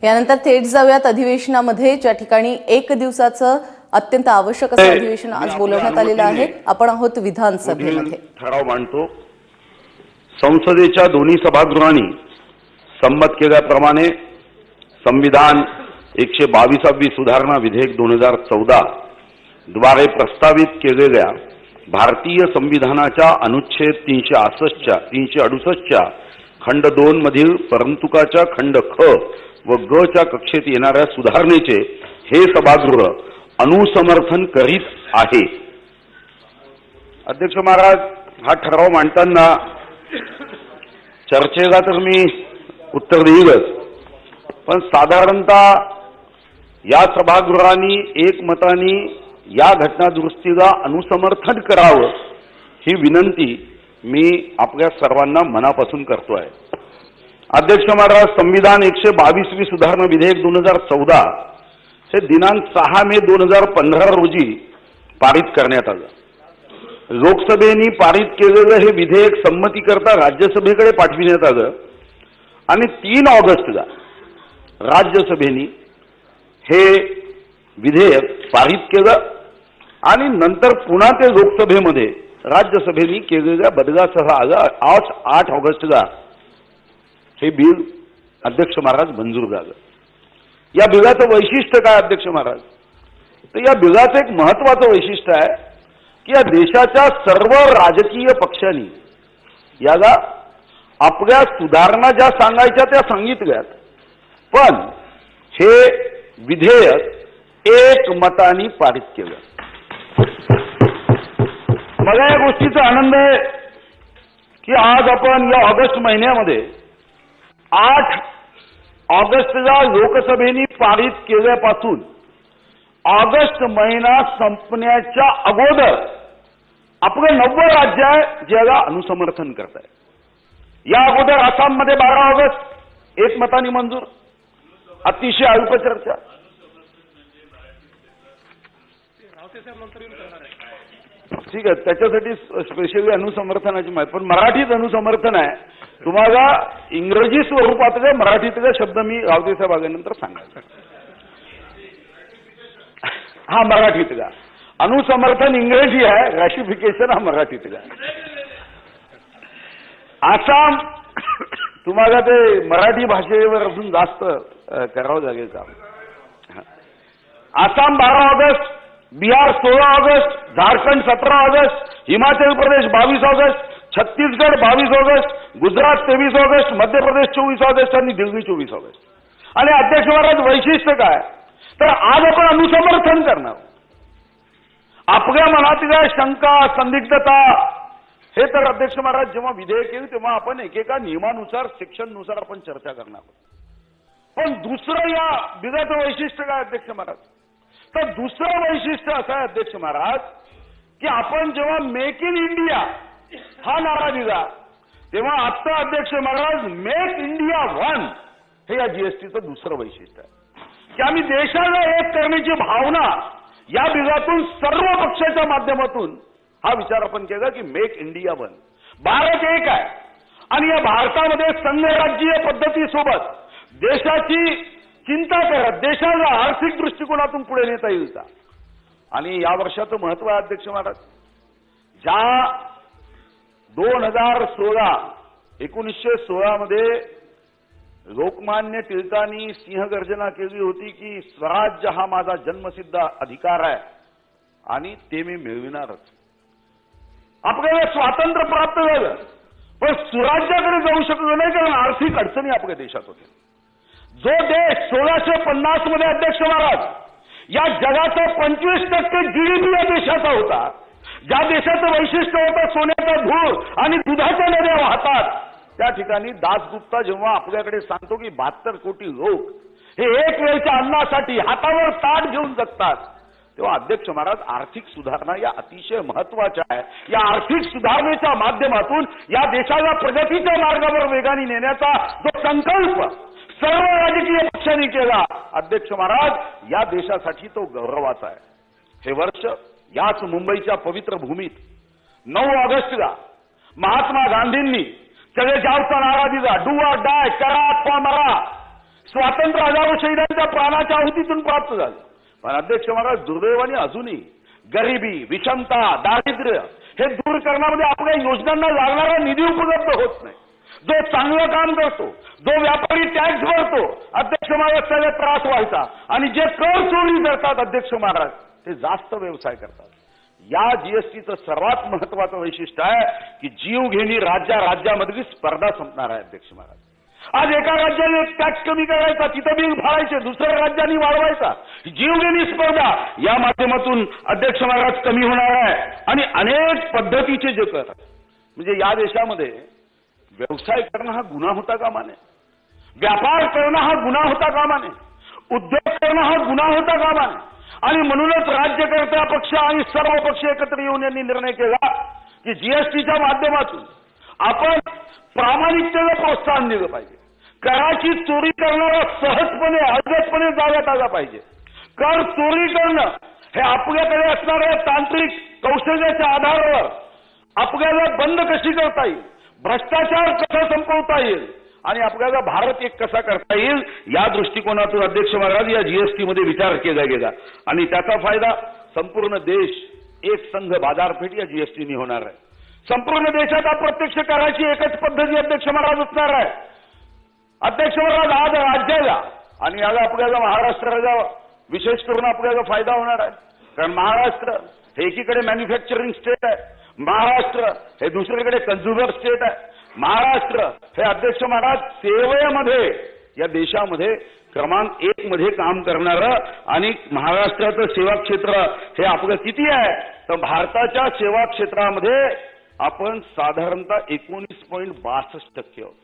यानंतर थेट जाऊयात अधिवेशनामध्ये, ज्या ठिकाणी एक दिवसाचं अत्यंत आवश्यक असं अधिवेशन आज बोलवण्यात आलेलं आहे. आपण आहोत विधानसभेमध्ये. ठराव मांडतो. संसदेच्या दोन्ही सभागृहांनी संमत केल्याप्रमाणे संविधान 122वी सुधारणा विधेयक 2014 द्वारे प्रस्तावित केलेल्या भारतीय संविधानाच्या अनुच्छेद 368च्या खंड 2 मधील परंतुकाच्या खंड ख व ग च्या कक्षेत येणाऱ्या सुधारणेचे हे सभागृह अनुसमर्थन करीत आहे. अध्यक्ष महाराज, हा ठराव मांडताना चर्चेला तर मी उत्तर देईलच, पण साधारणतः या सभागृहांनी एकमताने या घटना दुरुस्तीला अनुसमर्थन करावं ही विनंती मी आपल्या सर्वांना मनापासून करतो आहे. अध्यक्ष महाराज, संविधान 122वी सुधारणा विधेयक 2014 हे दिनांक 6 मे 2015 रोजी पारित करण्यात आलं. लोकसभेने पारित केलेलं हे विधेयक संमतीकरता राज्यसभेकडे पाठविण्यात आलं आणि 3 ऑगस्टला राज्यसभेने हे विधेयक पारित केलं आणि नंतर पुन्हा ते लोकसभेमध्ये राज्यसभेने केलेल्या बदलासह आज 8 ऑगस्टला हे बिल अध्यक्ष महाराज मंजूर झालं. या बिलाचं वैशिष्ट्य काय अध्यक्ष महाराज? तर या बिलाचं एक महत्वाचं वैशिष्ट्य आहे की या देशाच्या सर्व राजकीय पक्षांनी याला आपल्या सुधारणा ज्या सांगायच्या त्या सांगितल्यात, पण हे विधेयक एकमताने पारित केलं. मला या गोष्टीचा आनंद आहे की आज आपण या ऑगस्ट महिन्यामध्ये 8 ऑगस्टला लोकसभेने पारित केल्यापासून ऑगस्ट महिना संपण्याच्या अगोदर आपलं 90 राज्य आहे ज्याला अनुसमर्थन करत आहे. या अगोदर आसाममध्ये 12 ऑगस्ट एकमताने मंजूर, अतिशय अल्प चर्चा. ठीक आहे, त्याच्यासाठी स्पेशली अनुसमर्थनाची माहिती, पण मराठीत अनुसमर्थन आहे. तुम्हाला इंग्रजी स्वरूपातले मराठीतले शब्द मी रावतेसाहेब आल्यानंतर सांगायचं. हा मराठीतला अनुसमर्थन इंग्रजी आहे, रॅटिफिकेशन हा मराठीतला. आसाम तुम्हाला ते मराठी भाषेवर अजून जास्त करावं लागेल का? Assam 12 August, Bihar 16 August, Jharkhand 17 August, Himachal Pradesh 22 August, Chhattisgarh 22 August, Gujarat 23 August, Madhya Pradesh 24 August आणि दिल्ली 24 ऑगस्ट. आणि अध्यक्ष महाराज, वैशिष्ट्य काय? तर आज आपण अनुसमर्थन करणार. आपल्या मनातल्या शंका, संदिग्धता हे तर अध्यक्ष महाराज जेव्हा विधेयक येईल तेव्हा आपण एकेका नियमानुसार, सेक्शननुसार आपण चर्चा करणार. पण दुसरं या बिलाचं वैशिष्ट्य काय अध्यक्ष महाराज? तर दुसरं वैशिष्ट्य असं आहे अध्यक्ष महाराज की आपण जेव्हा मेक इन इंडिया हा नारा दिला तेव्हा आता अध्यक्ष महाराज मेक इंडिया वन हे या जीएसटीचं दुसरं वैशिष्ट्य आहे की आम्ही देशाला एक करण्याची भावना या बिलातून सर्व पक्षाच्या माध्यमातून हा विचार आपण केला की मेक इंडिया वन. भारत एक आहे आणि या भारतामध्ये संघराज्यीय पद्धतीसोबत देशाची चिंता करत देशाला आर्थिक दृष्टिकोनातून पुढे नेता येईल का. आणि या वर्षाचं महत्व आहे अध्यक्ष महाराज. ज्या 1916 मध्ये लोकमान्य टिळकांनी सिंहगर्जना केली होती की स्वराज्य हा माझा जन्मसिद्ध अधिकार आहे आणि ते मी मिळविणारच. आपल्याला स्वातंत्र्य प्राप्त झालं पण सुराज्याकडे जाऊ शकलो नाही कारण आर्थिक अडचणी आपल्या देशात होत्या. जो देश 1650 मध्ये अध्यक्ष महाराज या जगाचा 25% जीडीपी या देशाचा होता, ज्या देशाचं वैशिष्ट्य होतं सोन्याचा धूर आणि दुधाच्या नद्या वाहतात, त्या ठिकाणी दासगुप्ता जेव्हा आपल्याकडे सांगतो की 72 कोटी लोक हे एक वेळच्या अन्नासाठी हातावर ताट घेऊन जगतात, तेव्हा अध्यक्ष महाराज आर्थिक सुधारणा या अतिशय महत्वाच्या आहे. या आर्थिक सुधारणेच्या माध्यमातून या देशाला प्रगतीच्या मार्गावर वेगाने नेण्याचा जो संकल्प सर्व राजकीय पक्षांनी केला अध्यक्ष महाराज या देशासाठी तो गौरवाचा आहे. हे वर्ष याच मुंबईच्या पवित्र भूमीत 9 ऑगस्टला महात्मा गांधींनी चले जावचा नारा दिला, डू ऑर डाय, करा अथवा मरा. स्वातंत्र्य हजारो शहीदांच्या प्राणाच्या आहुतीतून प्राप्त झालं. पण अध्यक्ष महाराज, दुर्दैवाने अजूनही गरिबी, विषमता, दारिद्र्य हे दूर करण्यामध्ये आपल्या योजनांना लागणारा निधी उपलब्ध होत नाही. जो चांगलं काम करतो, जो व्यापारी टॅक्स भरतो, अध्यक्ष महाराज त्याला त्रास व्हायचा. आणि जे कर चोरी करतात अध्यक्ष महाराज, ते जास्त व्यवसाय करतात. या जीएसटीचं सर्वात महत्वाचं वैशिष्ट्य आहे की जीवघेणी राज्यामधली स्पर्धा संपणार आहे अध्यक्ष महाराज. आज एका राज्याने टॅक्स कमी करायचा, तिथं बिल फाडायचे, दुसऱ्या राज्यांनी वाढवायचा. जीवघेणी स्पर्धा या माध्यमातून अध्यक्ष महाराज कमी होणार आहे. आणि अनेक पद्धतीचे जे कर, म्हणजे या देशामध्ये व्यवसाय करणं हा गुन्हा होता कामा नये, व्यापार करणं हा गुन्हा होता कामा नये, उद्योग करणं हा गुन्हा होता कामा नये. आणि म्हणूनच राज्यकर्ता पक्ष आणि सर्व पक्ष एकत्र येऊन यांनी निर्णय केला की जीएसटीच्या माध्यमातून आपण प्रामाणिकतेला प्रोत्साहन दिलं पाहिजे. कराची चोरी करणारा सहजपणे, अलगदपणे जाळ्यात आला पाहिजे. कर चोरी करणं हे आपल्याकडे असणाऱ्या तांत्रिक कौशल्याच्या आधारावर आपल्याला बंद कशी करता येईल, भ्रष्टाचार कसा संपवता येईल आणि आपल्याला भारत एक कसा करता येईल, या दृष्टिकोनातून अध्यक्ष महाराज या जीएसटीमध्ये विचार केला गेला. आणि त्याचा फायदा संपूर्ण देश, एक संघ बाजारपेठ या जीएसटीने होणार आहे. संपूर्ण देशात अप्रत्यक्ष कराची एकच पद्धती अध्यक्ष महाराज असणार आहे. अध्यक्ष महाराज, आज राज्याला आणि आज आपल्याला महाराष्ट्राला विशेष करून आपल्याला फायदा होणार आहे. कारण महाराष्ट्र हे एकीकडे मॅन्युफॅक्चरिंग स्टेट आहे, महाराष्ट्र हे दुसरीकडे कन्झ्युमर स्टेट आहे, महाराष्ट्र हे अध्यक्ष महाराज सेवेमध्ये या देशामध्ये क्रमांक 1 मध्ये काम करणारं. आणि महाराष्ट्राचं सेवा क्षेत्र हे आपलं किती आहे, तर भारताच्या सेवा क्षेत्रामध्ये आपण साधारणतः 19.62% आहोत.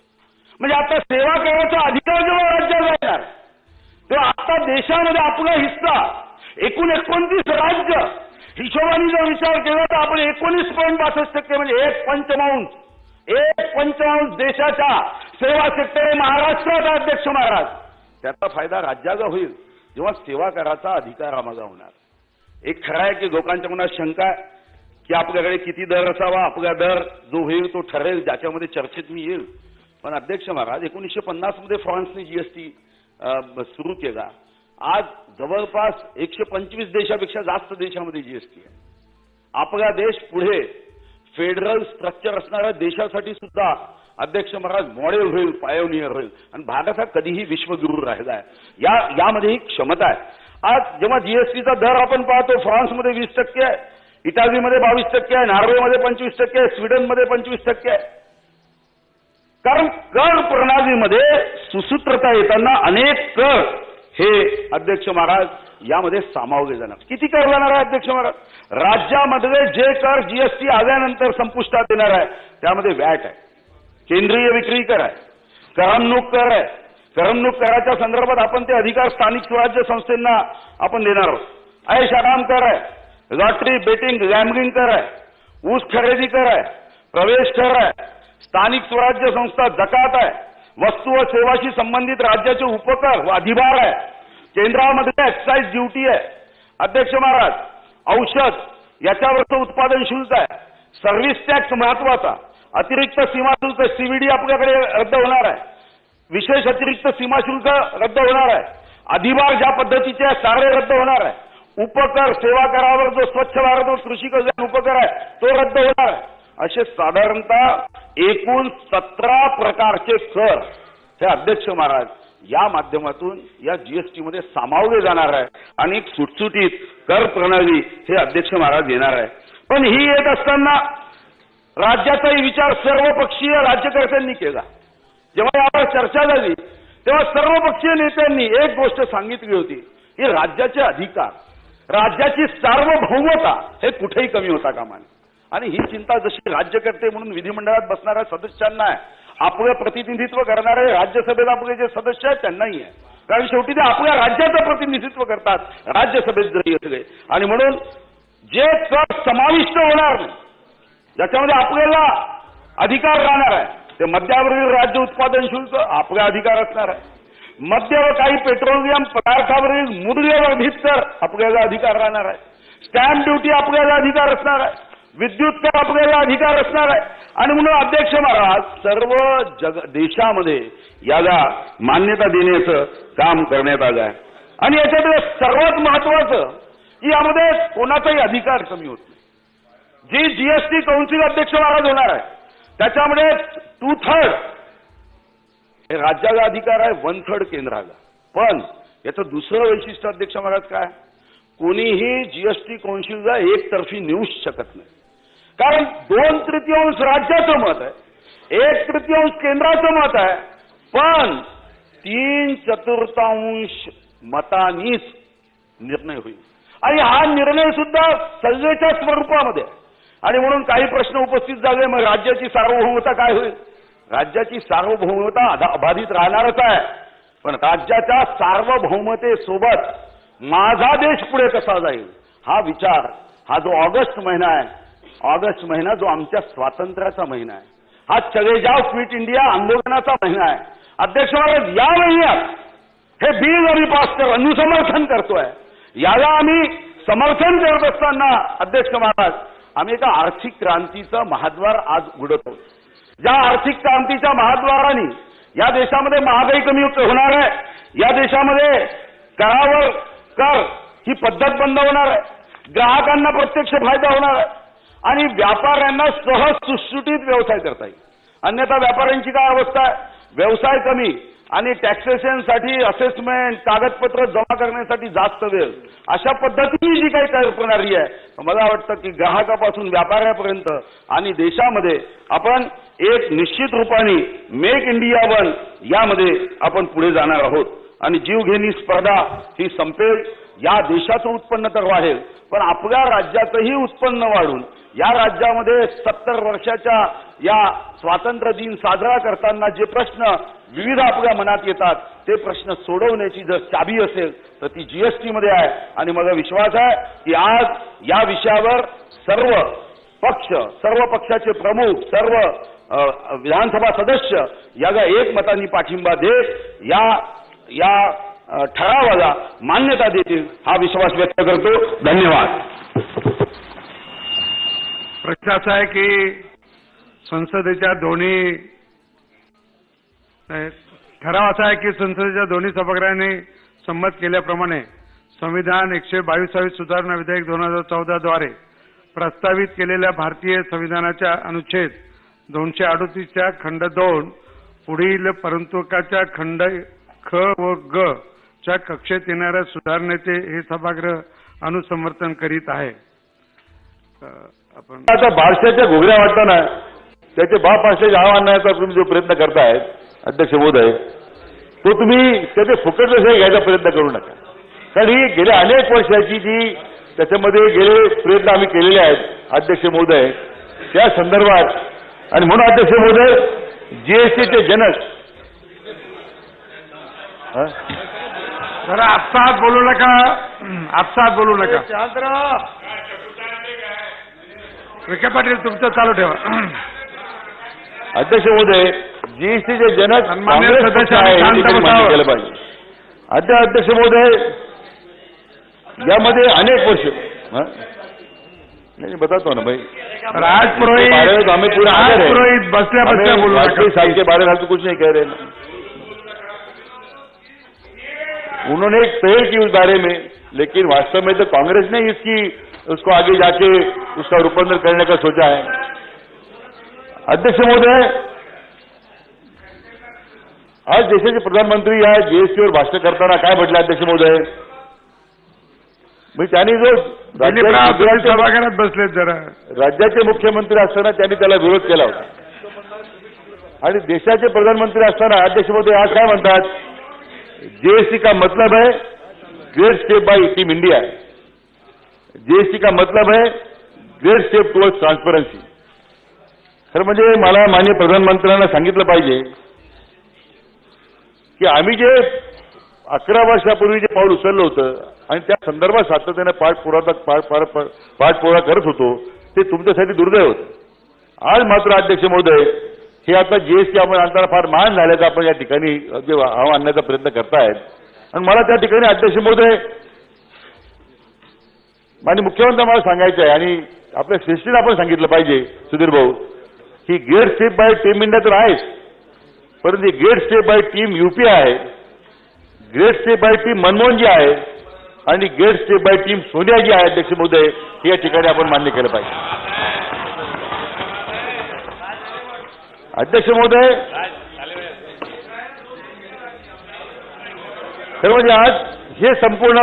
म्हणजे आता सेवा करायचा अधिकार जेव्हा राज्याला येणार, तेव्हा आता देशामध्ये आपला हिस्सा एकूण 29 राज्य हिशोबाने जर विचार केला तर आपण 19.62% म्हणजे एक पंचमांश देशाच्या सेवा सेक्टर महाराष्ट्रात अध्यक्ष महाराज. त्याचा फायदा राज्याला होईल जेव्हा सेवा करायचा अधिकार आम्हाला होणार. एक खरं आहे की लोकांच्या मनात शंका आहे की आपल्याकडे किती दर असावा, आपला दर जो होईल तो ठरेल, ज्याच्यामध्ये चर्चेत मी येईल. पण अध्यक्ष महाराज, 1950 मध्ये फ्रान्सने जीएसटी सुरू केला. आज जवळपास 125 देशापेक्षा जास्त देशामध्ये जीएसटी आहे. आपला देश पुढे फेडरल स्ट्रक्चर असणाऱ्या देशासाठी सुद्धा अध्यक्ष महाराज मॉडेल होईल, पायोनियर होईल. आणि भारत हा कधीही विश्वगुरू राहिला आहे. यामध्ये ही क्षमता आहे. आज जेव्हा जीएसटीचा दर आपण पाहतो, फ्रान्समध्ये 20% आहे, इटालीमध्ये 22% आहे, नॉर्वेमध्ये 25% आहे, स्वीडनमध्ये 25% आहे. कारण कर प्रणालीमध्ये सुसूत्रता येताना अनेक कर हे अध्यक्ष महाराज यामध्ये सामावले जाणार. किती कर जाणार आहे अध्यक्ष महाराज? राज्यामध्ये जे कर जीएसटी आल्यानंतर संपुष्टात येणार आहे त्यामध्ये व्हॅट आहे, केंद्रीय विक्री कर आहे, करमणूक कर आहे. करमणूक कराच्या संदर्भात आपण ते अधिकार स्थानिक स्वराज्य संस्थांना आपण देणार आहोत. ऐश आराम कर आहे, लॉटरी, बेटिंग, गॅम्बलिंग कर आहे, ऊस खरेदी कर आहे, प्रवेश कर आहे, स्थानिक स्वराज्य संस्था जकात आहे, वस्तू व सेवाशी संबंधित राज्याचे उपकर व अधिभार आहे, केंद्रामध्ये एक्साईज ड्युटी आहे. अध्यक्ष महाराज, औषध याच्यावरचं उत्पादन शुल्क आहे, सर्व्हिस टॅक्स महत्वाचा, अतिरिक्त सीमा शुल्क सीव्हीडी आपल्याकडे रद्द होणार आहे, विशेष अतिरिक्त सीमा शुल्क रद्द होणार आहे, अधिभार ज्या पद्धतीचे सारे रद्द होणार आहे, उपकर सेवा करावर जो स्वच्छ भारत व कृषी कल्याण उपकर आहे तो रद्द होणार आहे. असे साधारणतः एकूण 17 प्रकारचे कर हे अध्यक्ष महाराज या माध्यमातून या जीएसटीमध्ये सामावले जाणार आहे. आणि सुटसुटीत कर प्रणाली हे अध्यक्ष महाराज येणार आहे. पण ही येत असताना राज्याचाही विचार सर्वपक्षीय राज्यकर्त्यांनी केला. जेव्हा यावर चर्चा झाली तेव्हा सर्वपक्षीय नेत्यांनी एक गोष्ट सांगितली होती की राज्याचे अधिकार, राज्याची सार्वभौमता हे कुठेही कमी होता कामा नये. आणि ही चिंता जशी राज्यकर्ते म्हणून विधिमंडळात बसणाऱ्या सदस्यांना आहे, आपलं प्रतिनिधित्व करणारे राज्यसभेत आपले जे सदस्य आहेत त्यांनाही आहे. कारण शेवटी ते आपल्या राज्याचं प्रतिनिधित्व करतात राज्यसभेत जरी असले. आणि म्हणून जे कर समाविष्ट होणार नाही, ज्याच्यामध्ये आपल्याला अधिकार राहणार आहे, ते मद्यावरील राज्य उत्पादन शुल्क आपला अधिकार असणार आहे. मद्य व काही पेट्रोलियम पदार्थावरील मूल्यवर्धित कर आपल्याला अधिकार राहणार आहे. स्टॅम्प ड्युटी आपल्याला अधिकार असणार आहे. विद्युत कर आपल्याला अधिकार असणार आहे. आणि म्हणून अध्यक्ष महाराज सर्व देशामध्ये याला मान्यता देण्याचं काम करण्यात आलं आहे. आणि याच्यातलं सर्वात महत्वाचं की यामध्ये कोणाचाही अधिकार कमी होत नाही. जी जीएसटी कौन्सिल अध्यक्ष महाराज होणार आहे त्याच्यामध्ये 2/3 हे राज्याला अधिकार आहे, 1/3 केंद्राला. पण याचं दुसरं वैशिष्ट्य अध्यक्ष महाराज काय, कोणीही जीएसटी कौन्सिलला एकतर्फी नेऊच शकत नाही. कारण 2/3 राज्याचं मत आहे, 1/3 केंद्राचं मत आहे, पण 3/4 मतांनीच निर्णय होईल. आणि हा निर्णय सुद्धा सल्लेच्या स्वरूपामध्ये. आणि म्हणून काही प्रश्न उपस्थित झाले, मग राज्याची सार्वभौमता काय होईल. राज्याची सार्वभौमता अबाधित राहणारच आहे, पण राज्याच्या सार्वभौमतेसोबत माझा देश पुढे कसा जाईल हा विचार, हा जो ऑगस्ट महिना आहे, ऑगस्ट महिना जो आमच्या स्वातंत्र्याचा महिना आहे, हा चले जाव क्विट इंडिया आंदोलनाचा महिना आहे. अध्यक्ष महाराज या महिन्यात हे बिल आम्ही पास कर अनुसमर्थन करतोय. याला आम्ही समर्थन करत असताना अध्यक्ष महाराज आम्ही एका आर्थिक क्रांतीचा महाद्वार आज उघडतो. ज्या आर्थिक क्रांतीच्या महाद्वाराने या देशामध्ये महागाई कमी होणार आहे, या देशामध्ये करावर कर ही पद्धत बंद होणार आहे, ग्राहकांना प्रत्यक्ष फायदा होणार आहे आणि व्यापाऱ्यांना सहज सुटसुटीत व्यवसाय करता येईल. अन्यथा व्यापाऱ्यांची काय अवस्था आहे, व्यवसाय कमी आणि टॅक्सेशनसाठी असेसमेंट कागदपत्र जमा करण्यासाठी जास्त वेळ, अशा पद्धतीने जी काही करणारी आहे, मला वाटतं की ग्राहकापासून व्यापाऱ्यापर्यंत आणि देशामध्ये आपण एक निश्चित रूपाने मेक इंडिया वन यामध्ये आपण पुढे जाणार आहोत. आणि जीवघेणी स्पर्धा ही संपेल, या देशाचं उत्पन्न तर वाढेल, पण आपल्या राज्याचंही उत्पन्न वाढून या राज्यामध्ये 70 वर्षाच्या या स्वातंत्र्य दिन साजरा करताना जे प्रश्न विविध आपल्या मनात येतात ते प्रश्न सोडवण्याची जर चाबी असेल तर ती जीएसटी मध्ये आहे. आणि मला विश्वास आहे की आज या विषयावर सर्व पक्ष, सर्व पक्षाचे प्रमुख, सर्व विधानसभा सदस्य याला एकमताने पाठिंबा देत या ठरावाला मान्यता देतील हा विश्वास व्यक्त करतो. धन्यवाद. प्रश्न असा आहे की संसदेच्या दोन्ही ठराव असा आहे की संसदेच्या दोन्ही सभागृहांनी संमत केल्याप्रमाणे संविधान 122 सुधारणा विधेयक 2014 द्वारे प्रस्तावित केलेल्या भारतीय संविधानाच्या अनुच्छेद 238च्या खंड 2 पुढील परंतुकाच्या खंड ख व ग च्या कक्षेत येणाऱ्या सुधारणेचे हे सभागृह अनुसमर्थन करीत आहे. आपण आता बारशाच्या घोगऱ्या वाटताना त्याचे बाप असल्याचे आव आणण्याचा तुम्ही जो प्रयत्न करतायत अध्यक्ष महोदय, तो तुम्ही त्याचे फुकटले घ्यायचा प्रयत्न करू नका. कारण ही गेल्या अनेक वर्षाची जी त्याच्यामध्ये गेले प्रयत्न आम्ही केलेले आहेत अध्यक्ष महोदय त्या संदर्भात. आणि म्हणून अध्यक्ष महोदय जीएसटीचे जनक जरा आपसात बोलू नका, आपसात बोलू नका. विखे पाटील तुमचं चालू ठेवा. अध्यक्ष महोदय जीएसटीचे जनक सन्माननीय काँग्रेस पक्ष सदस्यांनी आहे, शांत हे देखील मान्य बसावं. केलं पाहिजे. अध्यक्ष महोदय यामध्ये अनेक वर्ष नहीं बताता ना भाई, राज पुरोहित हमें पूरा आदर है. पुरोहित बसल्या बसल्या बोलू वाजपेयी नका. साहब के बारे में तो कुछ नहीं कह रहे ना. उन्होंने एक पहल की उस बारे में, लेकिन वास्तव में तो कांग्रेस ने उसको आगे जाके उसका रूपांतर करने का सोचा है. अध्यक्ष महोदय आज देशाचे प्रधानमंत्री या जीएसटीवर भाषण करताना काय म्हटलं अध्यक्ष महोदय, म्हणजे त्यांनी जो सभागृहात बसलेत जरा राज्याचे मुख्यमंत्री असताना त्यांनी त्याला विरोध केला होता. आणि देशाचे प्रधानमंत्री असताना अध्यक्ष महोदय आज काय म्हणतात, जीएसटी का मतलब है great step by team India, GST का मतलब है ग्रेट स्टेप टुवर्ड्स ट्रान्सपरन्सी. खरं म्हणजे मला माननीय प्रधानमंत्र्यांना सांगितलं पाहिजे की आम्ही जे 11 वर्षापूर्वी जे पाऊल उचललं होतं आणि त्या संदर्भात सातत्याने पाठपुरावा करत होतो ते तुमच्यासाठी दुर्दैव होतं. आज मात्र अध्यक्ष महोदय हे आता जीएसटी आपण आणताना फार महान झाल्याचं आपण या ठिकाणी जे आव्हान आणण्याचा प्रयत्न करतायत. आणि मला त्या ठिकाणी अध्यक्ष महोदय आणि मुख्यमंत्री मला सांगायचं आहे आणि आपल्या श्रेष्ठीला आपण सांगितलं पाहिजे सुधीर भाऊ की great step by team India तर आहेच, परंतु great step by team UP आहे, great step by team Manmohanji आहे आणि great step by team Sonia ji आहे अध्यक्ष महोदय, हे या ठिकाणी आपण मान्य केलं पाहिजे. अध्यक्ष महोदय, खरं म्हणजे आज हे संपूर्ण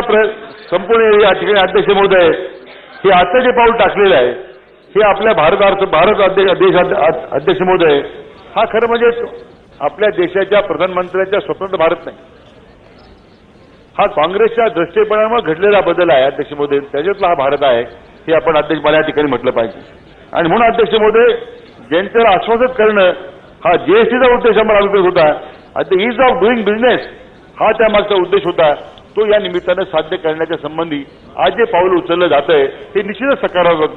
या ठिकाणी अध्यक्ष महोदय हे आता जे पाऊल टाकलेलं आहे हे आपल्या भारत अध्यक्ष महोदय हा खरं म्हणजे आपल्या देशाच्या प्रधानमंत्र्यांच्या स्वतंत्र भारत नाही, हा काँग्रेसच्या दृष्टीपणामुळे घडलेला बदल आहे अध्यक्ष महोदय, त्याच्यातला हा भारत आहे हे आपण अध्यक्ष मला या ठिकाणी म्हटलं पाहिजे. आणि म्हणून अध्यक्ष महोदय जनतेला आश्वासित करणं हा जीएसटीचा उद्देश आम्हाला अभिप्रेत होता, the ease of doing business हा त्यामागचा उद्देश होता, तो या निमित्तानं साध्य करण्याच्या संबंधी आज जे पाऊल उचललं जातंय हे निश्चितच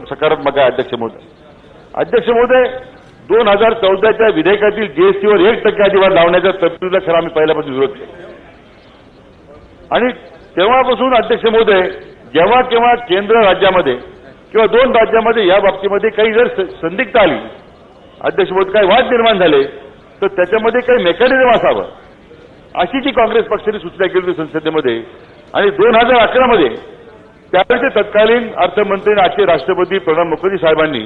सकारात्मक आहे अध्यक्ष महोदय. अध्यक्ष महोदय 2014च्या विधेयकातील जीएसटीवर 1% अधिभार लावण्याच्या तरतुदीला खरं आम्ही पहिल्यापासून विरोध केला आणि तेव्हापासून अध्यक्ष महोदय जेव्हा केव्हा केंद्र राज्यामध्ये किंवा 2 राज्यामध्ये या बाबतीमध्ये काही जर संदिग्धता आली अध्यक्ष महोदय, काही वाद निर्माण झाले तर त्याच्यामध्ये काही मेकॅनिझम असावं अशी जी काँग्रेस पक्षाने सूचना केली होती संसदेमध्ये. आणि 2011 मध्ये त्यावेळेचे तत्कालीन अर्थमंत्री आणि आजचे राष्ट्रपती प्रणब मुखर्जी साहेबांनी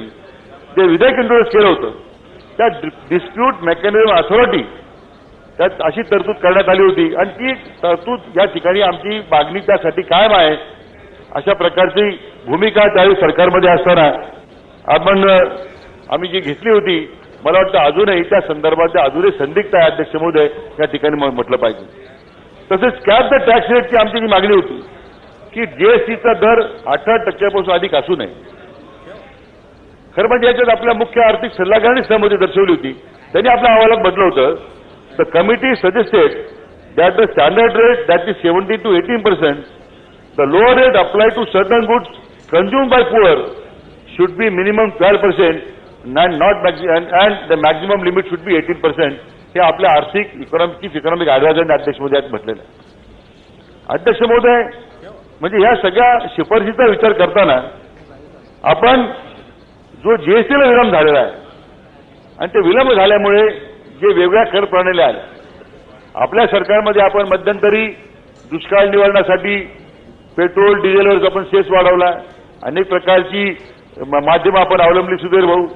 जे विधेयक इंट्रोड्यूस केलं होतं त्या डिस्प्यूट मेकॅनिझम अथॉरिटी त्यात अशी तरतूद करण्यात आली होती आणि ती तरतूद या ठिकाणी आमची मागणी त्यासाठी कायम आहे अशा प्रकारची भूमिका त्यावेळी सरकारमध्ये असताना आम्ही जी घेतली होती. मला वाटतं अजूनही त्या संदर्भात अजूनही संदिग्ध आहे अध्यक्ष महोदय या ठिकाणी म्हटलं पाहिजे. तसेच कॅप द टॅक्स रेटची आमची जी मागणी होती की जीएसटीचा दर 18% अधिक असू नये. खरं म्हणजे याच्यात आपल्या मुख्य आर्थिक सल्लागारांनी सहमती दर्शवली होती, त्यांनी आपल्या अहवालात म्हटलं होतं the committee suggested that the standard rate that is 17 to 18%, the lower rate apply to certain goods consumed by poor should be minimum 12% and the maximum limit should be 18%. हे आपल्या आर्थिक इकॉनॉमिक ऍडवायझरने अध्यक्ष महोदयात म्हटलेलं आहे. अध्यक्ष महोदय म्हणजे ह्या सगळ्या शिफारशीचा विचार करताना आपण जो जीएसटीला विलंब झालेला आहे आणि ते विलंब झाल्यामुळे जे वेगळ्या कर प्रणाल्या आल्या आपल्या सरकारमध्ये आपण मध्यंतरी दुष्काळ निवारणासाठी पेट्रोल डिझेलवर आपण सेस वाढवला, अनेक प्रकारची माध्यमं आपण अवलंबली. सुधीर भाऊ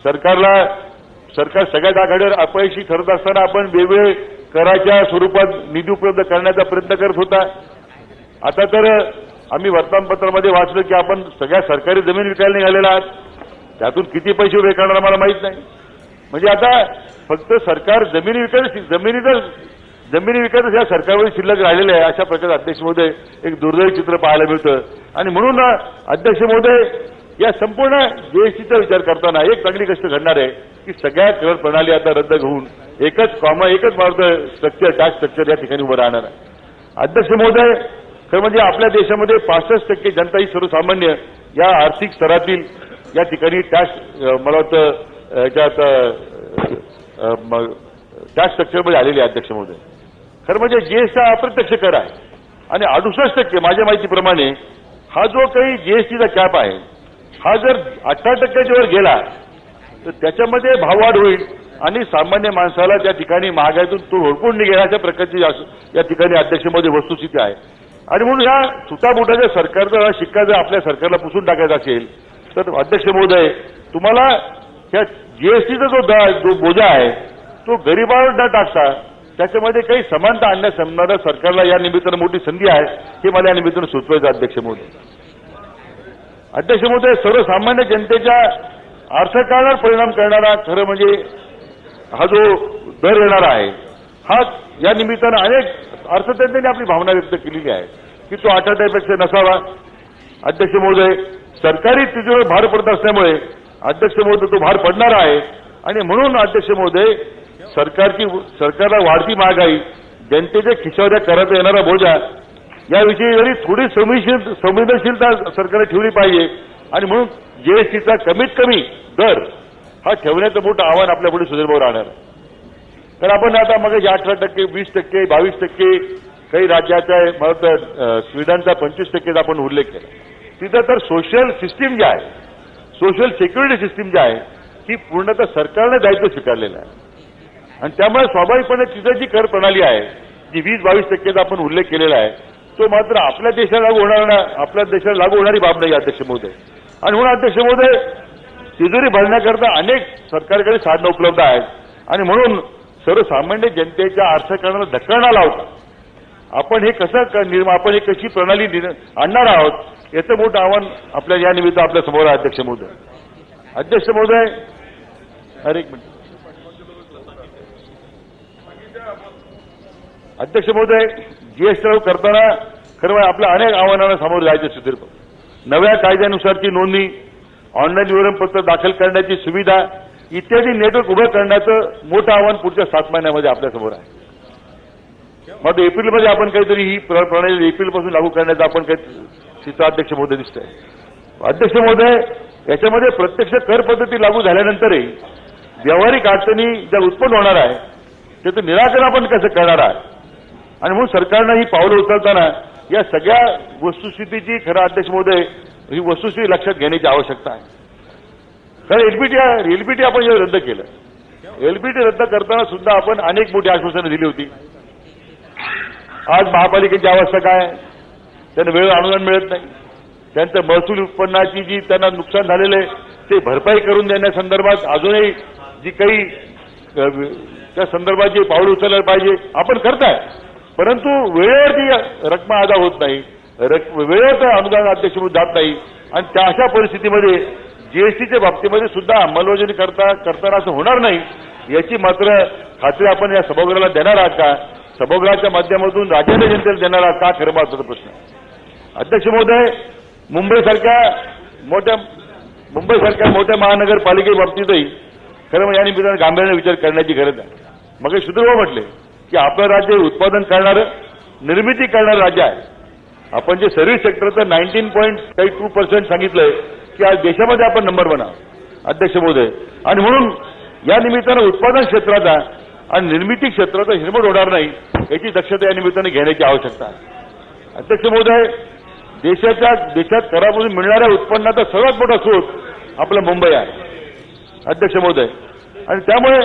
सरकार सगळ्याच आघाडीवर अपयशी ठरत असताना आपण वेगवेगळे कराच्या स्वरूपात निधी उपलब्ध करण्याचा प्रयत्न करत होता. आता तर आम्ही वर्तमानपत्रामध्ये वाचलं की आपण सगळ्या सरकारी जमीन विकायला निघालेला आहात, त्यातून किती पैसे उभे करणार मला माहित नाही. म्हणजे आता फक्त सरकार जमिनी विकतच या सरकारवर शिल्लक राहिलेले आहे अशा प्रकारे अध्यक्ष महोदय एक दुर्दैवी चित्र पाहायला मिळतं. आणि म्हणून अध्यक्ष महोदय या संपूर्ण जीएसटीचा विचार करताना एक चांगली गोष्ट घडणार आहे की सगळ्या कर प्रणाली आता रद्द होऊन एकच स्ट्रक्चर टॅक्स स्ट्रक्चर या ठिकाणी उभं राहणार आहे. अध्यक्ष महोदय खरं म्हणजे आपल्या देशामध्ये 65% जनता ही सर्वसामान्य या आर्थिक स्तरातील या ठिकाणी टॅक्स मला वाटतं याच्यात टॅक्स स्ट्रक्चरमध्ये आलेली आहे अध्यक्ष महोदय. खरं म्हणजे जीएसटी हा अप्रत्यक्ष कर आहे आणि 68% माझ्या माहितीप्रमाणे हा जो काही जीएसटीचा कॅप आहे हा जर 18% वर गेला तर त्याच्यामध्ये भाववाढ होईल आणि सामान्य माणसाला त्या ठिकाणी महागाईतून तो होरपून निघेल अशा प्रकारची या ठिकाणी अध्यक्षमध्ये वस्तुस्थिती आहे. आणि म्हणून या सुटाबुटाच्या सरकारचा शिक्का जर आपल्या सरकारला पुसून टाकायचा असेल तर अध्यक्ष महोदय तुम्हाला या जीएसटीचा जो बोजा आहे तो गरिबांवर न टाकता त्याच्यामध्ये काही समानता आणण्यास जमणाऱ्या सरकारला या निमित्तानं मोठी संधी आहे हे मला या निमित्तानं सुचवायचं अध्यक्ष महोदय. अध्यक्ष महोदय सर्वसामान्य जनतेच्या अर्थकारणावर परिणाम करणारा खरं म्हणजे हा जो दर येणारा आहे हा या निमित्तानं अनेक अर्थतज्ञांनी आपली भावना व्यक्त केलेली आहे की तो 18% नसावा. अध्यक्ष महोदय सरकारी तिजोरीवर भार पडत असल्यामुळे अध्यक्ष महोदय तो भार पडणार आहे आणि म्हणून अध्यक्ष महोदय सरकारला वाढती महागाई जनतेच्या खिशावर करायचा येणारा बोजा याविषयी जरी थोडी संवेदनशीलता सरकारने ठेवली पाहिजे आणि म्हणून जीएसटीचा कमीत कमी दर हा ठेवण्याचं मोठं आव्हान आपल्यापुढे सुधीरभाऊ राहणार आहे. तर आपण आता मग 18%, 20%, 22% काही राज्याच्या मला वाटतं स्वीडनचा 25% आपण उल्लेख केला. तिथं तर सोशल सिस्टीम जी आहे, सोशल सिक्युरिटी सिस्टीम जी आहे ती पूर्णतः सरकारने दायित्व स्वीकारलेलं आहे. आणि त्यामुळे स्वाभाविकपणे तिथं जी कर प्रणाली आहे, जी 20-22% आपण उल्लेख केलेला आहे, तो मात्र आपल्या देशाला लागू होणार ना, आपल्या देशाला लागू होणारी बाब नाही अध्यक्ष महोदय. आणि म्हणून अध्यक्ष महोदय तिजोरी भरण्याकरता अनेक सरकारकडे साधनं उपलब्ध आहेत. आणि म्हणून सर्वसामान्य जनतेच्या अर्थकारणाला धक्का न लावता आपण हे कसं आपण हे कशी प्रणाली आणणार आहोत याचं मोठं आव्हान आपल्या या निमित्त आपल्या समोर आहे अध्यक्ष महोदय. अध्यक्ष महोदय, अरे एक मिनिट. अध्यक्ष महोदय, जीएसटी लागू करताना खरं आपल्या अनेक आव्हानांना सामोरं जायचं सुधीर. नव्या कायद्यानुसारची नोंदणी, ऑनलाईन विवरणपत्र दाखल करण्याची सुविधा इत्यादी नेटवर्क उभं करण्याचं मोठं आव्हान पुढच्या 7 महिन्यामध्ये आपल्यासमोर आहे. मग एप्रिलमध्ये आपण काहीतरी ही प्रणाली एप्रिलपासून लागू करण्याचं आपण काही चित्र अध्यक्ष महोदय दिसतंय. अध्यक्ष महोदय, याच्यामध्ये प्रत्यक्ष कर पद्धती लागू झाल्यानंतरही व्यावहारिक अडचणी ज्या उत्पन्न होणार आहे त्याचं निराकरण आपण कसं करणार आहे. आणि म्हणून सरकारनं ही पावलं उचलताना या सगळ्या वस्तुस्थितीची खरं अध्यक्ष महोदय ही वस्तुस्थिती लक्षात घेण्याची आवश्यकता आहे. कारण एलबीटी आपण जे रद्द केलं, एलबीटी रद्द करताना सुद्धा आपण अनेक मोठी आश्वासनं दिली होती. आज महापालिकेची अवस्था काय, त्यांना वेळेवर अनुदान मिळत नाही, त्यांचं महसूल उत्पन्नाची जी त्यांना नुकसान झालेलं आहे ते भरपाई करून देण्यासंदर्भात अजूनही जी काही त्या संदर्भात जे पावलं उचलायला पाहिजे आपण करताय, परंतु वेळेवर ती रक्कम अदा होत नाही, वेळेवर अनुदान अध्यक्ष जात नाही. आणि त्या अशा परिस्थितीमध्ये जीएसटीच्या बाबतीमध्ये सुद्धा अंमलबजावणी करताना असं होणार नाही याची मात्र खात्री आपण या सभागृहाला देणार आहात का, सभागृहाच्या माध्यमातून राज्याच्या जनतेला देणार आहात का, खरं महत्वाचा प्रश्न आहे. अध्यक्ष महोदय, मुंबईसारख्या मोठ्या महानगरपालिकेबाबतीतही खरं म्हणजे या निमित्तानं गांभीर्याने विचार करण्याची गरज आहे. मग सुदैव म्हटले की आपलं राज्य उत्पादन करणारं, निर्मिती करणारं राज्य आहे. आपण जे सर्व्हिस सेक्टरचं 19.2% सांगितलंय की आज देशामध्ये आपण नंबर 1 आहोत अध्यक्ष महोदय. आणि म्हणून या निमित्तानं उत्पादन क्षेत्राचा आणि निर्मिती क्षेत्राचा हिरमोड होणार नाही याची दक्षता या निमित्तानं घेण्याची आवश्यकता आहे. अध्यक्ष महोदय, देशात करापासून मिळणाऱ्या उत्पन्नाचा सर्वात मोठा स्रोत आपला मुंबई आहे अध्यक्ष महोदय. आणि त्यामुळे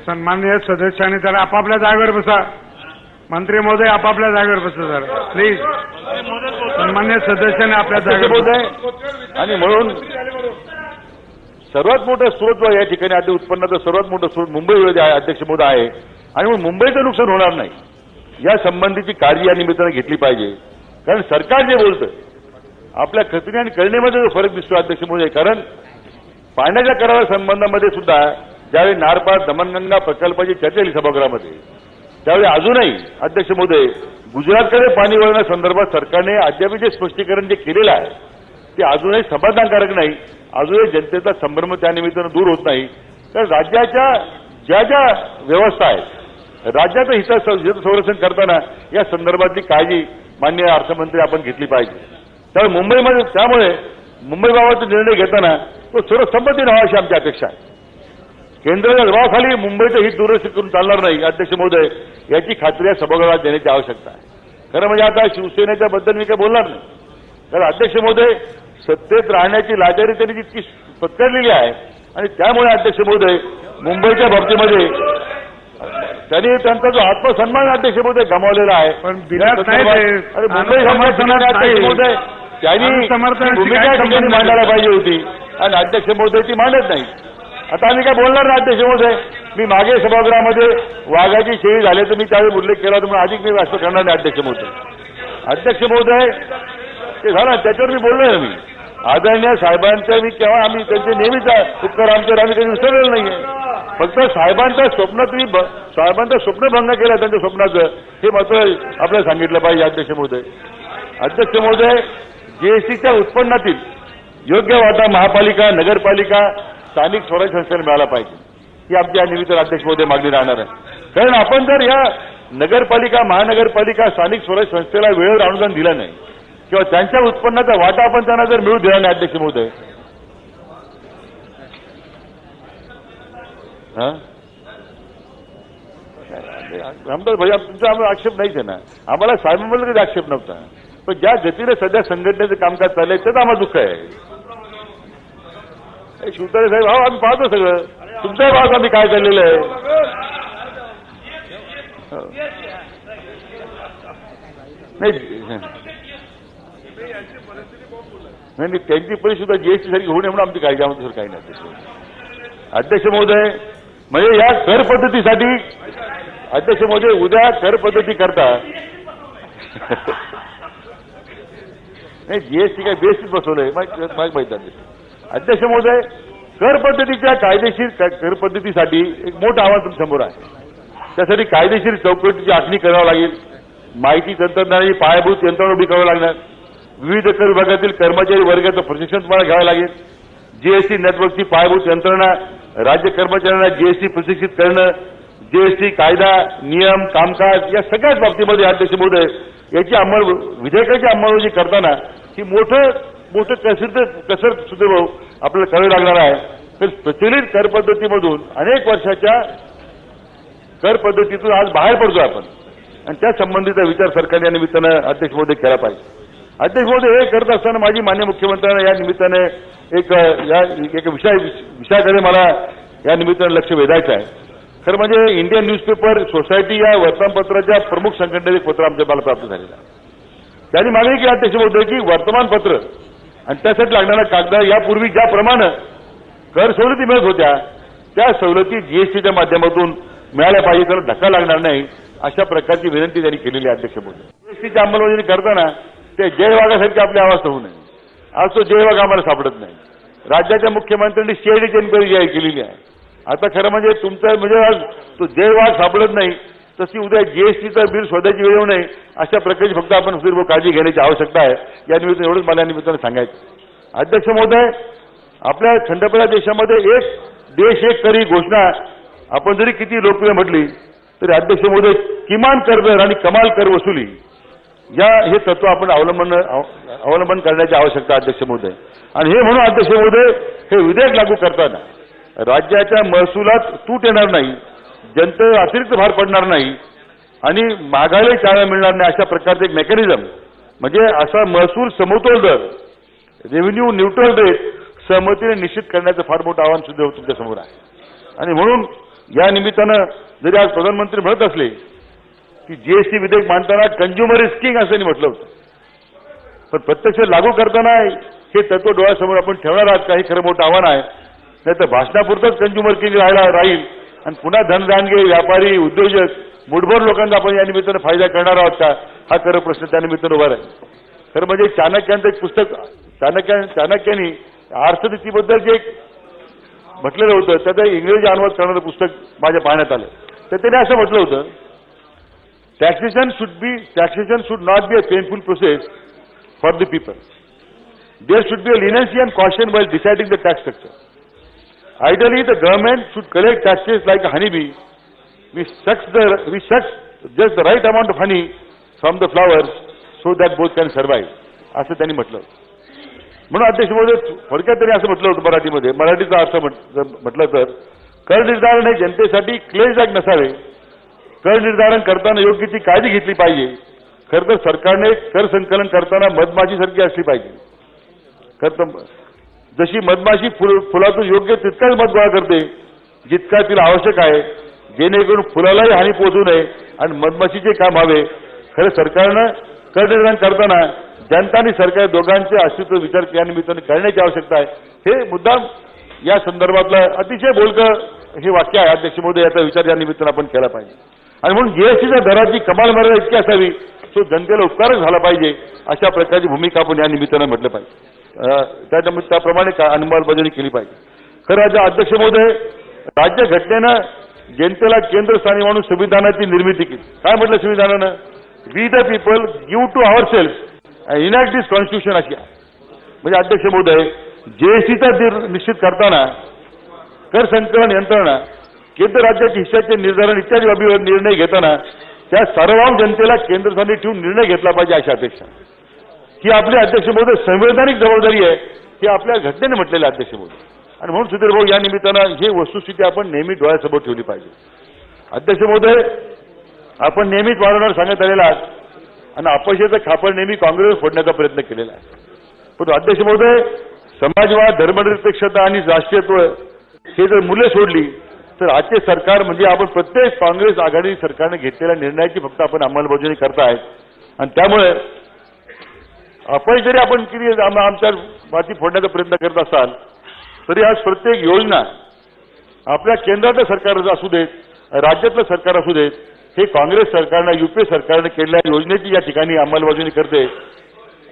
सन्माननीय सदस्यांनी तर आपापल्या जागेवर बसा. मंत्री महोदय आपापल्या जागेवर बसा जरा प्लीज. सन्माननीय सदस्यांनी आपल्या जागेवर महोदय. आणि म्हणून सर्वात मोठा स्रोत या ठिकाणी आता उत्पन्नाचा सर्वात मोठा स्रोत मुंबईमध्ये आहे अध्यक्ष महोदय आहे. आणि म्हणून मुंबईचं नुकसान होणार नाही या संबंधीची काळजी या निमित्तानं घेतली पाहिजे. कारण सरकार जे बोलतं आपल्या खचणी आणि कळणीमध्ये जो फरक दिसतो अध्यक्ष महोदय. कारण पाण्याच्या करारा संबंधामध्ये सुद्धा ज्यावेळी नारपार दमनगंगा प्रकल्पाची चर्चा झाली सभागृहामध्ये त्यावेळी अजूनही अध्यक्ष महोदय गुजरातकडे पाणी वळवण्यासंदर्भात सरकारने अद्याप जे स्पष्टीकरण जे केलेलं आहे ते अजूनही समाधानकारक नाही. अजूनही जनतेचा संभ्रम त्या निमित्तानं दूर होत नाही. कारण राज्याच्या ज्या व्यवस्था आहेत राज्याचं हित संरक्षण करताना या संदर्भातली काळजी माननीय अर्थमंत्री आपण घेतली पाहिजे. त्यामुळे मुंबईबाबत निर्णय घेताना तो सर्वसंमतीने व्हावा अशी आमची अपेक्षा आहे. केंद्राच्या दबावाखाली मुंबईचं हित दुर्लक्ष करून चालणार नाही अध्यक्ष महोदय याची खात्री या सभागृहात देण्याची आवश्यकता आहे. खरं म्हणजे आता शिवसेनेच्या बद्दल मी काही बोलणार नाही. कारण अध्यक्ष महोदय सत्तेत राहण्याची लाचारी त्यांनी जितकी पत्करलेली आहे आणि त्यामुळे अध्यक्ष महोदय मुंबईच्या बाबतीमध्ये त्यांनी त्यांचा जो आत्मसन्मान अध्यक्ष महोदय गमावलेला आहे. पण बिलात नाही मुंबई महोदय त्यांनी भूमिका ठिकाणी मांडायला पाहिजे होती आणि अध्यक्ष महोदय ती मांडत नाही. आता आम्ही काय बोलणार ना अध्यक्ष महोदय. मी मागे सभागृहामध्ये वाघाची शेळी झाली तर मी त्यावेळी उल्लेख केला होता म्हणून अधिक मी वास्तव करणार नाही अध्यक्ष महोदय. अध्यक्ष महोदय ते झालं त्याच्यावर मी बोललोय ना. मी आदरणीय साहेबांच्या मी केव्हा आम्ही त्यांचे नेहमीच उपकार आमच्यावर आम्ही कधी विसरलेलं नाहीये. फक्त साहेबांचं स्वप्नभंग केला त्यांच्या स्वप्नाचं हे मात्र आपल्याला सांगितलं पाहिजे अध्यक्ष महोदय. अध्यक्ष महोदय, जीएसटीच्या उत्पन्नातील योग्य वाटा महापालिका, नगरपालिका, स्थानिक स्वराज्य संस्थेला मिळाला पाहिजे ही आमच्या निमित्तानं अध्यक्ष महोदय मागणी राहणार आहे. कारण आपण जर या नगरपालिका, महानगरपालिका, स्थानिक स्वराज्य संस्थेला वेळेवर अनुदान दिलं नाही किंवा त्यांच्या उत्पन्नाचा वाटा आपण त्यांना जर मिळू दिला नाही अध्यक्ष महोदय हा? आमदार भैया तुमचा आम्हाला आक्षेप नाहीच आहे ना. आम्हाला साहेबांबद्दल कधी आक्षेप नव्हता. पण ज्या गतीने सध्या संघटनेचं कामकाज चाललंय त्याचं आम्हाला दुःख आहे. शिवतारे साहेब, हो आम्ही पाहतो सगळं. तुमच्याही भागात आम्ही काय चाललेलं आहे. नाही त्यांची परिस्थिती जीएसटी सारखी होऊ नये म्हणून आमची काळजी आमचं काही नाही. अध्यक्ष महोदय, म्हणजे या कर पद्धतीसाठी अध्यक्ष महोदय उद्या कर पद्धती करता नाही जीएसटी काय बेसिस बसवलंय माहिती. अध्यक्ष महोदय, कर पद्धतीच्या कायदेशीर कर पद्धतीसाठी एक मोठं आव्हान तुमच्या समोर आहे. त्यासाठी कायदेशीर चौकटीची आखणी करावी लागेल. माहिती तंत्रज्ञानाची पायाभूत यंत्रणा उभी करावी लागणार. विविध कर विभागातील कर्मचारी वर्गाचं प्रशिक्षण तुम्हाला घ्यावं लागेल. जीएसटी नेटवर्कची पायाभूत यंत्रणा, राज्य कर्मचाऱ्यांना जीएसटी प्रशिक्षित करणं, जीएसटी कायदा, नियम, कामकाज या सगळ्याच बाबतीमध्ये अध्यक्ष महोदय याची विधेयकाची अंमलबजावणी करताना ही मोठं कसर सुदैव आपल्याला करावी लागणार आहे. तर प्रचलित कर पद्धतीमधून अनेक वर्षाच्या कर पद्धतीतून आज बाहेर पडतो आपण आणि त्या संबंधीचा विचार सरकारने या निमित्तानं अध्यक्ष महोदय केला पाहिजे. अध्यक्ष महोदय हे करत असताना माझी मान्य मुख्यमंत्र्यांना या निमित्ताने एक विषयाकडे मला या निमित्तानं लक्ष वेधायचं आहे. खरं म्हणजे इंडियन न्यूजपेपर सोसायटी या वर्तमानपत्राच्या प्रमुख संघटनेचं एक पत्र आमच्या मला प्राप्त झालेलं आहे. त्यांनी मागणी केली अध्यक्ष महोदय की वर्तमानपत्र आणि त्यासाठी लागणारा कागद यापूर्वी ज्याप्रमाणे कर सवलती मिळत होत्या त्या सवलती जीएसटीच्या माध्यमातून मिळाल्या पाहिजे, त्याला धक्का लागणार नाही अशा प्रकारची विनंती त्यांनी केलेली आहे अध्यक्ष महोदय. जीएसटीची अंमलबजावणी करताना ते जयवाघासारखी आपली अवस्था होऊ नये. आज तो जयवाघ आम्हाला सापडत नाही. राज्याच्या मुख्यमंत्र्यांनी सीआयडीची एन्क्वायरी जाहीर केलेली आहे. आता खरं म्हणजे तुमचं म्हणजे आज तो जयवाघ सापडत नाही तशी उद्या जीएसटीचं बिल शोधायची वेळ येऊ नये अशा प्रकारची फक्त आपण सुदीर्घ काळजी घेण्याची आवश्यकता आहे. या निमित्तानं एवढंच मला या निमित्तानं सांगायचं. अध्यक्ष महोदय, आपल्या खंडपडा देशामध्ये एक देश एक करी घोषणा आपण जरी किती लोकप्रिय म्हटली तरी अध्यक्ष महोदय किमान कर दर आणि कमाल कर वसुली हे तत्व आपण अवलंबन करण्याची आवश्यकता अध्यक्ष महोदय. आणि हे म्हणून अध्यक्ष महोदय हे विधेयक लागू करताना राज्याच्या महसुलात तूट येणार नाही, जनतेवर अतिरिक्त भार पडणार नाही आणि महागाईला चालना मिळणार नाही अशा प्रकारचं एक मेकॅनिझम म्हणजे असा महसूल समतोल दर रेव्हेन्यू न्यूट्रल रेट सहमतीने निश्चित करण्याचं फार मोठं आव्हान सुद्धा तुमच्या समोर आहे. आणि म्हणून या निमित्तानं जरी आज प्रधानमंत्री म्हणत असले की जीएसटी विधेयक मांडताना कंझ्युमर इज किंग असं म्हटलं होतं, पण प्रत्यक्ष लागू करताना हे तत्व डोळ्यासमोर आपण ठेवणार आहात का हे खरं मोठं आव्हान आहे. नाही तर भाषणापुरतंच कंझ्युमर किंग राहील आणि पुन्हा धनदानगे व्यापारी उद्योजक मुठभर लोकांना आपण या निमित्तानं फायदा करणार आहोत का हा खरं प्रश्न त्या निमित्तानं उभा आहे. खरं म्हणजे चाणक्यांचं एक पुस्तक चाणक्यांनी अर्थनीतीबद्दल जे एक म्हटलेलं होतं त्याचं इंग्रजी अनुवाद करणारं पुस्तक माझ्या पाहण्यात आलं. तर त्याने असं म्हटलं होतं, taxation should not be a painful process for the people. There should be a leniency and caution while deciding the tax structure. Ideally, the government should collect taxes like a honeybee. We suck just the right amount of honey from the flowers so that both can survive. असं त्यांनी म्हटलं. म्हणून अध्यक्ष महोदय थोडक्यात त्यांनी असं म्हटलं होतं मराठीमध्ये. मराठीचा अर्थ म्हटलं तर कर निर्धारण हे जनतेसाठी क्लेशदायक नसावे. कर निर्धारण करताना योग्य ती काळजी घेतली पाहिजे. खरं तर सरकारने कर संकलन करताना मधमाशीसारखी असली पाहिजे. जशी मधमाशी फुलातून योग्य तितकाच मध गोळा करते जितका तिला आवश्यक आहे, जेणेकरून फुलालाही हानी पोहोचू नये आणि मधमाशीचे काम व्हावे. खरं सरकारनं कर निर्धारण करताना जनता आणि सरकार दोघांचे अस्तित्व विचार या निमित्ताने करण्याची आवश्यकता आहे. हे मुद्दाम या संदर्भातलं अतिशय बोलकं हे वाक्य आहे अध्यक्ष महोदय. याचा विचार या निमित्तानं आपण केला पाहिजे. आणि म्हणून जीएसटीच्या दराची कमाल मर्यादा इतकी असावी तो जनतेला उपकारच झाला पाहिजे अशा प्रकारची भूमिका आपण या निमित्तानं म्हटलं पाहिजे. त्याप्रमाणे अंमलबजावणी केली पाहिजे. खरं अध्यक्ष महोदय, राज्य घटनेनं जनतेला केंद्रस्थानी म्हणून संविधानाची निर्मिती केली. काय म्हटलं संविधानानं? We the people give to our self enact this constitution अशी आहे. म्हणजे अध्यक्ष महोदय जीएसटीचा दर निश्चित करताना कर संकलन यंत्रणा केंद्र राज्याच्या हिश्श्याचे निर्धारण इत्यादी बाबीवर निर्णय घेताना त्या सार्वभौम जनतेला केंद्रस्थानी ठेवून निर्णय घेतला पाहिजे अशी अपेक्षा ही आपली अध्यक्ष महोदय संवैधानिक जबाबदारी आहे. ही आपल्या घटनेने म्हटलेलं अध्यक्ष महोदय. आणि म्हणून सुधीर भाऊ या निमित्तानं ही वस्तुस्थिती आपण नेहमी डोळ्यासमोर ठेवली पाहिजे. अध्यक्ष महोदय, आपण नेहमीच वारंवार सांगत आलेला आहात आणि अपयशाचं खापर नेहमी काँग्रेसवर फोडण्याचा प्रयत्न केलेला आहे. पण अध्यक्ष महोदय, समाजवाद, धर्मनिरपेक्षता आणि राष्ट्रीयत्व हे जर मूल्य सोडली तर आजचे सरकार म्हणजे आपण प्रत्येक काँग्रेस आघाडी सरकारने घेतलेल्या निर्णयाची फक्त आपण अंमलबजावणी करतायत. आणि त्यामुळे अपयश जरी आपण किती आमच्या माती फोडण्याचा प्रयत्न करत असाल तरी आज प्रत्येक योजना आपल्या केंद्रातलं सरकार असू देत, राज्यातलं सरकार असू देत, हे काँग्रेस सरकारनं, युपीए सरकारनं केलेल्या योजनेची या ठिकाणी अंमलबजावणी करते.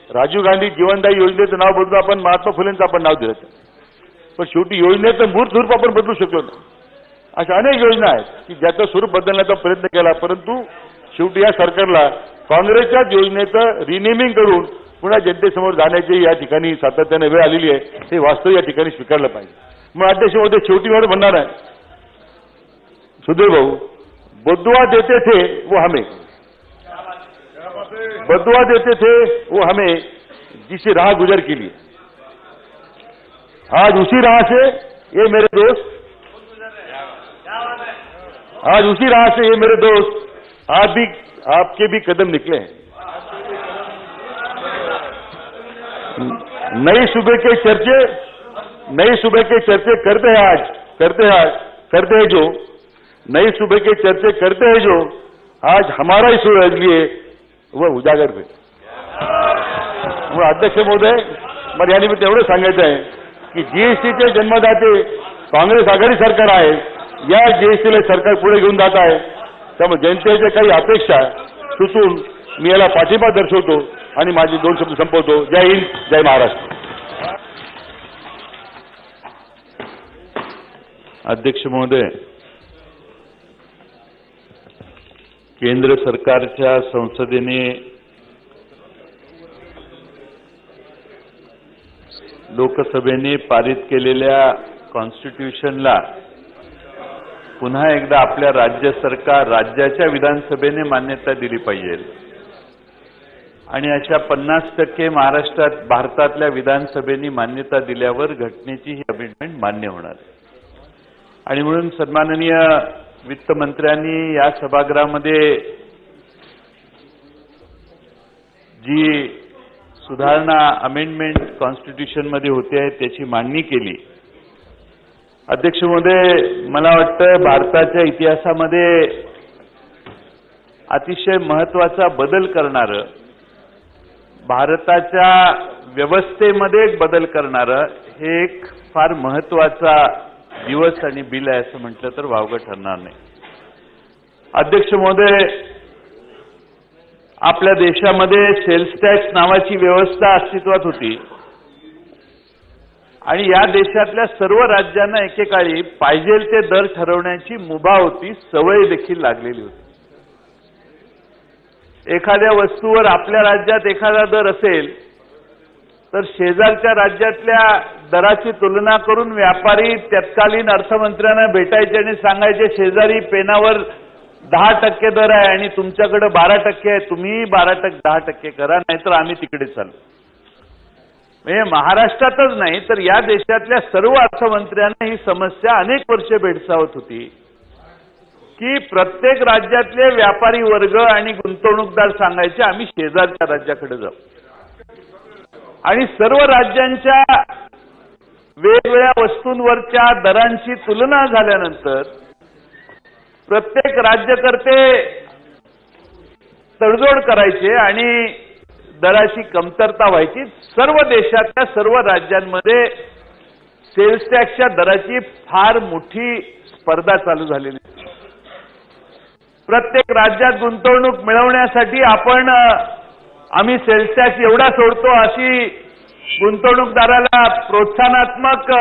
राजीव गांधी जीवनदायी योजनेचं नाव बदलून आपण महात्मा फुलेंचं आपण नाव दिलं, पण शेवटी योजनेचं मूळ स्वरूप आपण बदलू शकलो नाही. अशा अनेक योजना आहेत की ज्याचं स्वरूप बदलण्याचा प्रयत्न केला, परंतु शेवटी या सरकारला काँग्रेसच्याच योजनेचं रिनेमिंग करून पुन्हा जनतेसमोर जाण्याची या ठिकाणी सातत्याने वेळ आलेली आहे. हे वास्तव या ठिकाणी स्वीकारलं पाहिजे. मग अध्यक्ष महोदय, शेवटी मी म्हणणार आहे, सुधीर भाऊ, बदुआ देते थे वो हमें, बदुआ देते थे वो हमें जिसे राह गुजर के लिए, आज उसी राह से ये मेरे दोस्त, आज उसी राह से ये मेरे दोस्त आप भी, आपके भी कदम निकले हैं. नई सुबह के चर्चे करते हैं आज, करते हैं जो नई सुबह के चर्चे करते हैं जो आज हमारा ही सूरज लिए वह उजागर पे. अध्यक्ष महोदय, मला या निमित्त एवढं सांगायचं आहे की जीएसटीचे जन्मदाते काँग्रेस आघाडी सरकार आहे. या जीएसटीला सरकार पुढे घेऊन जात आहे. त्यामुळे जनतेच्या काही अपेक्षा सुचून मी याला पाठिंबा दर्शवतो आणि माझे 2 शब्द संपवतो. जय हिंद, जय महाराष्ट्र. अध्यक्ष महोदय, केंद्र सरकारच्या संसदेने लोकसभेने पारित केलेल्या कॉन्स्टिट्यूशनला पुन्हा एकदा आपल्या राज्याच्या विधानसभेने मान्यता दिली पाहिजे आणि अशा 50% महाराष्ट्रात भारतातल्या विधानसभेने मान्यता दिल्यावर घटनेची ही अमेंडमेंट मान्य होणार. आणि म्हणून सन्माननीय वित्तमंत्र्यांनी या सभागृहामध्ये जी सुधारणा अमेंडमेंट कॉन्स्टिट्यूशनमध्ये होते आहे त्याची मांडणी केली. अध्यक्ष महोदय, मला वाटतं भारताच्या इतिहासामध्ये अतिशय महत्त्वाचा बदल करणारं, भारताच्या व्यवस्थेमध्ये एक बदल करणारं हे एक फार महत्त्वाचा दिवस आणि बिल आहे असं म्हटलं तर वावगं ठरणार नाही. अध्यक्ष महोदय, आपल्या देशामध्ये सेल्स टॅक्स नावाची व्यवस्था अस्तित्वात होती आणि या देशातल्या सर्व राज्यांना एकेकाळी पाहिजे ते दर ठरवण्याची मुभा होती, सवय देखील लागलेली होती. एखाद्या वस्तूवर आपल्या राज्यात एखादा दर असेल तर शेजारच्या राज्यातल्या दराची तुलना करून व्यापारी तत्कालीन अर्थमंत्र्यांना भेटायचे आणि सांगायचे, शेजारी पेनावर 10% दर आहे आणि तुमच्याकडे 12% आहे, तुम्ही 10% करा, नाहीतर आम्ही तिकडे चालू. म्हणजे महाराष्ट्रातच नाही तर या देशातल्या सर्व अर्थमंत्र्यांना ही समस्या अनेक वर्षे भेडसावत होती की प्रत्येक राज्यातले व्यापारी वर्ग आणि गुंतवणूकदार सांगायचे आम्ही शेजारच्या राज्याकडे जाऊ. आणि सर्व राज्यांच्या वेगवेगळ्या वस्तूंवरच्या दरांची तुलना झाल्यानंतर प्रत्येक राज्यकर्ते तडजोड करायचे आणि दराची कमतरता व्हायची. सर्व देशातल्या सर्व राज्यांमध्ये सेल्स टॅक्सच्या दराची फार मोठी स्पर्धा चालू झालेली. प्रत्येक राज्यात गुंतवणूक मिळवण्यासाठी आम्ही सेल्स टॅक्स एवढा सोडतो अशी गुंतवणूकदाराला प्रोत्साहनात्मक